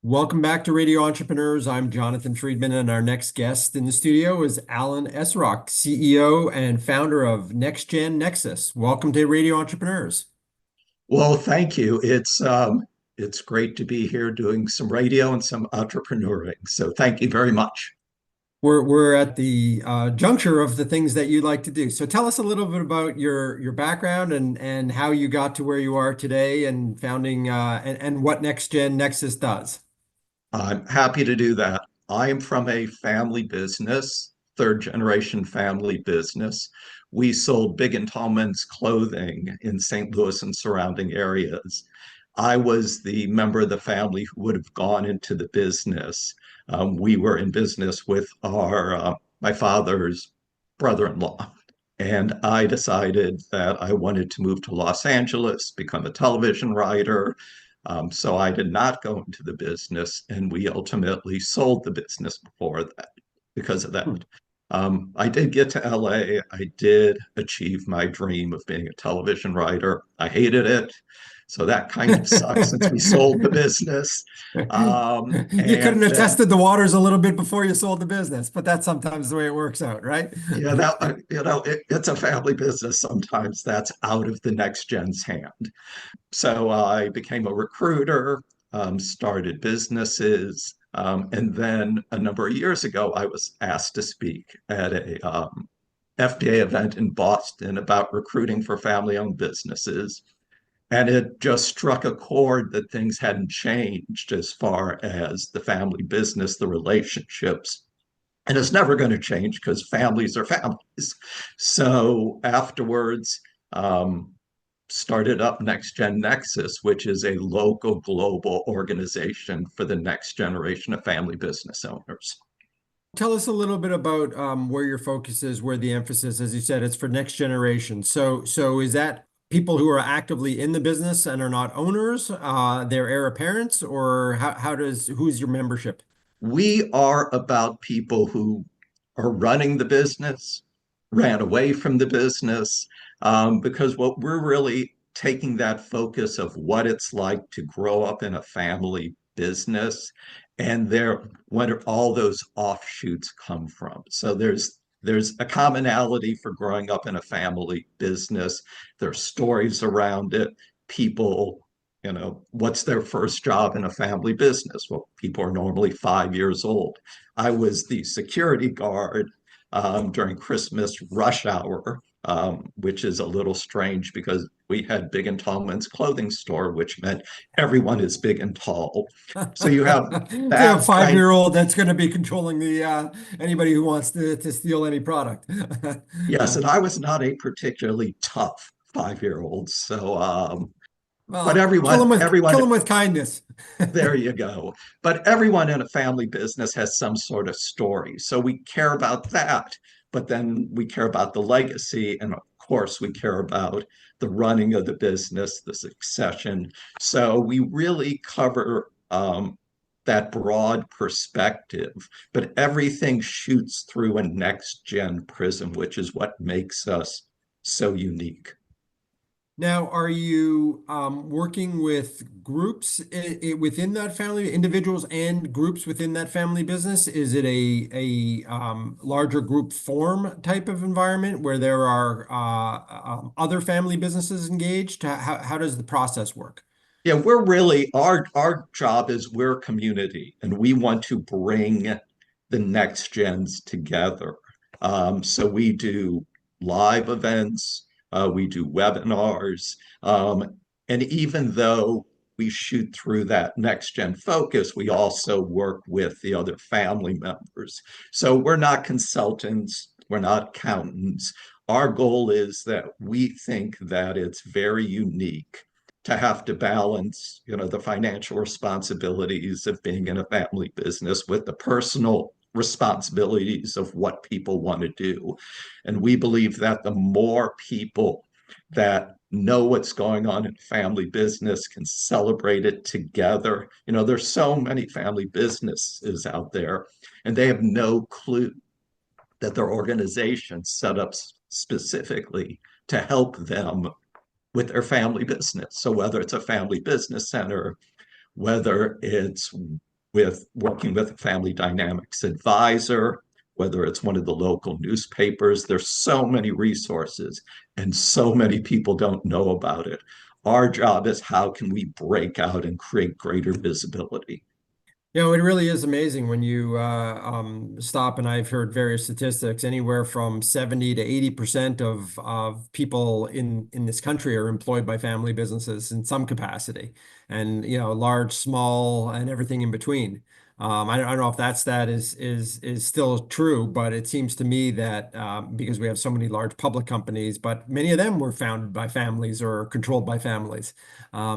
Welcome back to Radio Entrepreneurs. I'm Jonathan Freedman, and our next guest in the studio is Alan Esrock, CEO and founder of NxtGen Nexus. Welcome to Radio Entrepreneurs. Well, thank you. It's great to be here doing some radio and some entrepreneuring. So thank you very much. We're at the juncture of the things that you like to do. So tell us a little bit about your background and how you got to where you are today and founding and what NxtGen Nexus does. I'm happy to do that. I am from a family business, third generation family business. We sold big and tall men's clothing in St. Louis and surrounding areas. I was the member of the family who would have gone into the business. We were in business with my father's brother-in-law. And I decided that I wanted to move to Los Angeles, become a television writer. So I did not go into the business, and we ultimately sold the business before that because of that. I did get to LA. I did achieve my dream of being a television writer. I hated it. So that kind of sucks since we sold the business. You couldn't And have then tested the waters a little bit before you sold the business, but that's sometimes the way it works out, right? Yeah, it's a family business. Sometimes that's out of the next gen's hand. So I became a recruiter, started businesses, and then a number of years ago, I was asked to speak at a FBA event in Boston about recruiting for family-owned businesses. And it just struck a chord that things hadn't changed as far as the family business, the relationships, and it's never going to change because families are families. So afterwards, started up NxtGen Nexus, which is a local global organization for the next generation of family business owners. Tell us a little bit about where your focus is, where the emphasis, as you said, it's for next generation. So is that people who are actively in the business and are not owners, their heir apparents, or who's your membership? We are about people who are running the business, ran away from the business, because what we're really taking that focus of what it's like to grow up in a family business and when all those offshoots come from. So there's a commonality for growing up in a family business. There's stories around it. People, what's their first job in a family business? Well, people are normally 5 years old. I was the security guard during Christmas rush hour, which is a little strange because we had big and tall men's clothing store, which meant everyone is big and tall. So you have So a that kind. 5-year-old that's going to be controlling the anybody who wants to steal any product. Yes, and I was not a particularly tough 5 year old. So, but Well, everyone, kill him with kindness. there you go. But everyone in a family business has some sort of story. So we care about that, but then we care about the legacy. And of course, we care about the running of the business, the succession. So we really cover that broad perspective, but everything shoots through a next gen prism, which is what makes us so unique. Now, are you working with groups within that family, individuals and groups within that family business? Is it a larger group form type of environment where there are other family businesses engaged? How does the process work? Yeah, we're really our job is we're a community and we want to bring the next gens together. So we do live events, we do webinars, and even though we shoot through that next gen focus, we also work with the other family members. So we're not consultants, we're not accountants. Our goal is that we think that it's very unique to have to balance, the financial responsibilities of being in a family business with the personal responsibilities of what people want to do. And we believe that the more people that know what's going on in family business can celebrate it together. There's so many family businesses out there, and they have no clue that their organization set up specifically to help them with their family business. So whether it's a family business center, whether it's with working with a family dynamics advisor, whether it's one of the local newspapers. There's so many resources and so many people don't know about it. Our job is how can we break out and create greater visibility? You know, it really is amazing when you stop, and I've heard various statistics, anywhere from 70 to 80% of people in this country are employed by family businesses in some capacity, and you know, large, small, and everything in between. I don't know if that stat is still true, but it seems to me that because we have so many large public companies, but many of them were founded by families or controlled by families.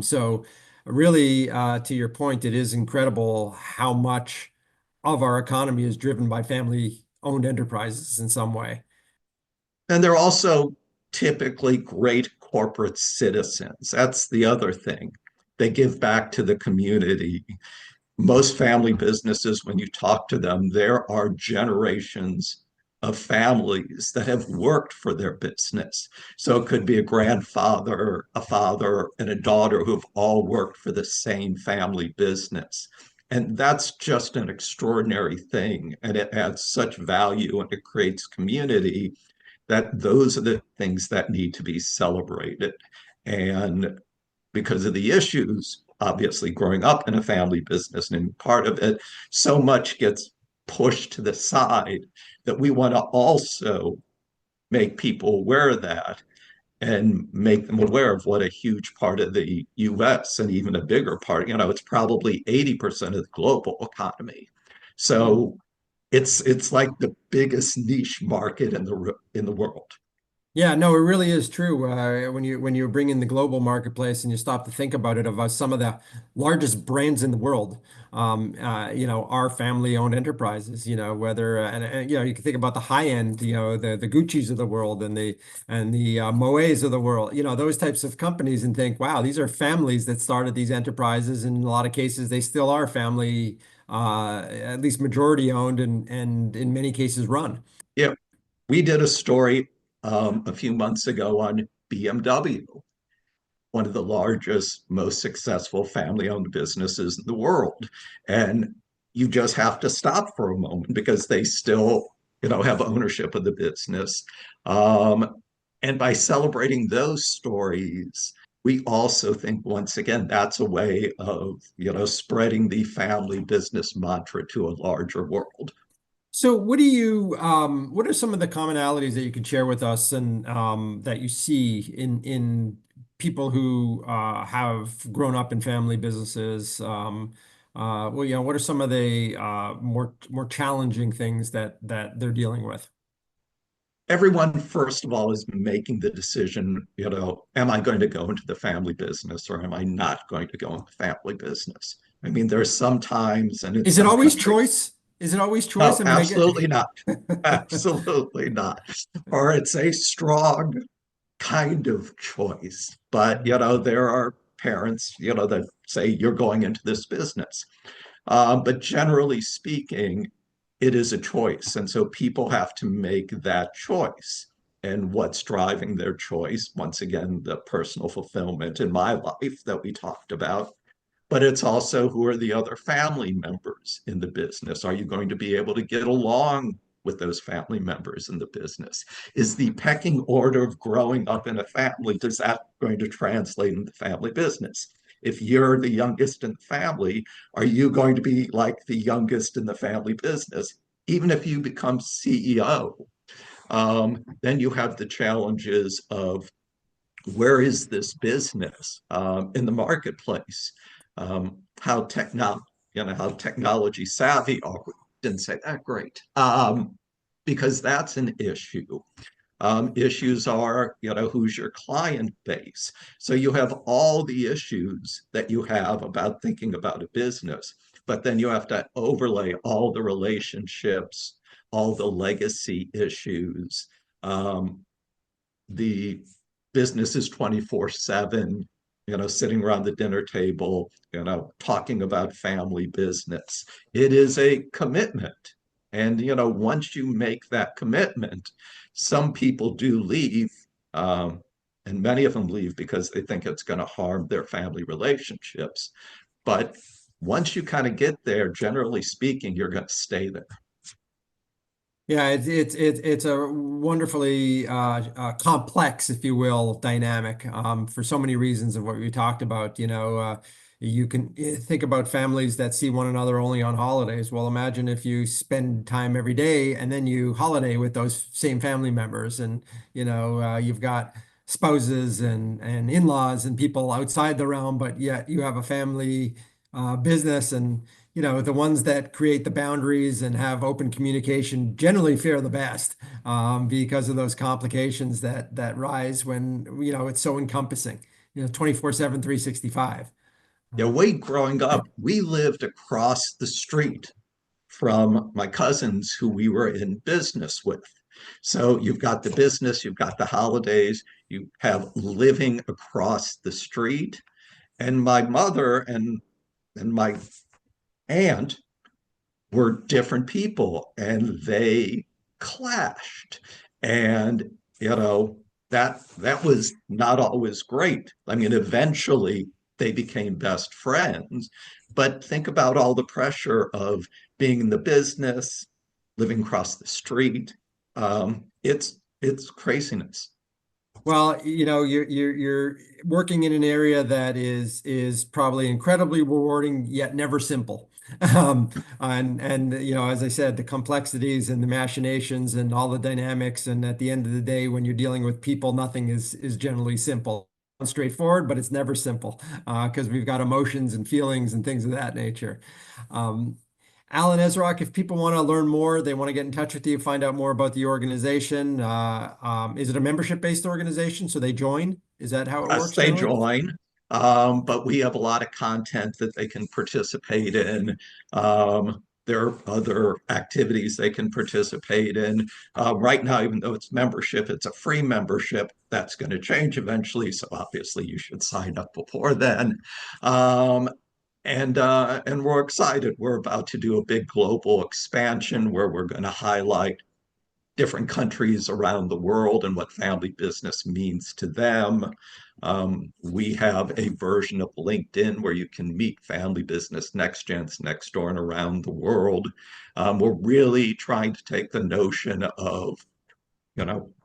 So really, to your point, it is incredible how much of our economy is driven by family-owned enterprises in some way. And they're also typically great corporate citizens. That's the other thing. They give back to the community. Most family businesses, when you talk to them, there are generations of families that have worked for their business. So it could be a grandfather, a father, and a daughter who've all worked for the same family business. And that's just an extraordinary thing. And it adds such value and it creates community that those are the things that need to be celebrated. And because of the issues, obviously growing up in a family business and part of it, so much gets pushed to the side that we want to also make people aware of that and make them aware of what a huge part of the US and even a bigger part, it's probably 80% of the global economy. So it's like the biggest niche market in the world. Yeah, no, it really is true. When you bring in the global marketplace and you stop to think about it, of some of the largest brands in the world, you know, are family-owned enterprises. You know, whether and you know, you can think about the high end, you know, the Gucci's of the world and the Moets of the world. You know, those types of companies, and think, wow, these are families that started these enterprises, and in a lot of cases, they still are family, at least majority owned, and in many cases run. Yeah, we did a story a few months ago on BMW, one of the largest, most successful family owned businesses in the world. And you just have to stop for a moment because they still, have ownership of the business. And by celebrating those stories, we also think once again that's a way of spreading the family business mantra to a larger world. So, what are some of the commonalities that you could share with us, and that you see in people who have grown up in family businesses? Well, you know, what are some of the more challenging things that they're dealing with? Everyone, first of all, is making the decision, am I going to go into the family business or am I not going to go into family business? I mean, there's some times, and in Is it some always countries, choice? Is it always choice? no, I mean, I get. absolutely not. Absolutely not. Or it's a strong kind of choice. But, there are parents, that say you're going into this business. But generally speaking, it is a choice. And so people have to make that choice. And what's driving their choice? Once again, the personal fulfillment in my life that we talked about. But it's also who are the other family members in the business? Are you going to be able to get along with those family members in the business? Is the pecking order of growing up in a family, does that going to translate in the family business? If you're the youngest in the family, are you going to be like the youngest in the family business? Even if you become CEO, then you have the challenges of where is this business in the marketplace? How technology savvy are we? Didn't say that great, because that's an issue. Issues are, who's your client base? So you have all the issues that you have about thinking about a business, but then you have to overlay all the relationships, all the legacy issues. The business is 24/7, sitting around the dinner table, talking about family business. It is a commitment. And, once you make that commitment, some people do leave, and many of them leave because they think it's going to harm their family relationships. But once you kind of get there, generally speaking, you're going to stay there. Yeah, it's a wonderfully complex, if you will, dynamic for so many reasons of what we talked about. You can think about families that see one another only on holidays. Well, imagine if you spend time every day and then you holiday with those same family members, and you've got spouses and in-laws and people outside the realm, but yet you have a family business. And the ones that create the boundaries and have open communication generally fare the best because of those complications that rise when, it's so encompassing, 24/7, 365. Yeah, we growing up, we lived across the street from my cousins who we were in business with. So you've got the business, you've got the holidays, you have living across the street. And my mother and my aunt were different people and they clashed. And that was not always great. I mean, eventually they became best friends, but think about all the pressure of being in the business, living across the street. It's craziness. Well, you're working in an area that is probably incredibly rewarding yet never simple. And as I said, the complexities and the machinations and all the dynamics, and at the end of the day, when you're dealing with people, nothing is generally simple. Straightforward, but it's never simple because we've got emotions and feelings and things of that nature. Um, Alan Esrock, if people want to learn more, they want to get in touch with you, find out more about the organization. Is it a membership-based organization? So they join? Is that how it Yes, works they generally? join, but we have a lot of content that they can participate in. There are other activities they can participate in. Right now, even though it's membership, it's a free membership. That's going to change eventually. So obviously, you should sign up before then. Um, and we're excited. We're about to do a big global expansion where we're going to highlight different countries around the world and what family business means to them. We have a version of LinkedIn where you can meet family business next gens next door and around the world. We're really trying to take the notion of,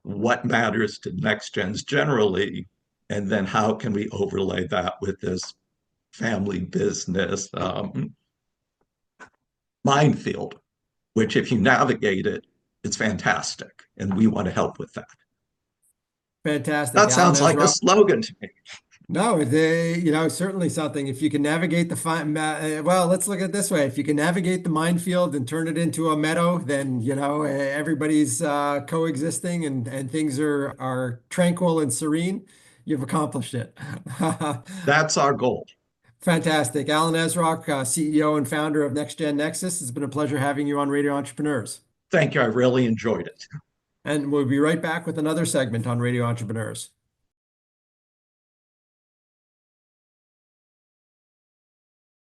what matters to next gens generally, and then how can we overlay that with this family business minefield, which if you navigate it, it's fantastic. And we want to help with that. Fantastic. That Alan sounds like a Esrock. slogan to me. No, certainly something. If you can navigate well, let's look at it this way. If you can navigate the minefield and turn it into a meadow, then, everybody's coexisting and things are tranquil and serene. You've accomplished it. That's our goal. Fantastic. Alan Esrock, CEO and founder of NxtGen Nexus. It's been a pleasure having you on Radio Entrepreneurs. Thank you. I really enjoyed it. And we'll be right back with another segment on Radio Entrepreneurs.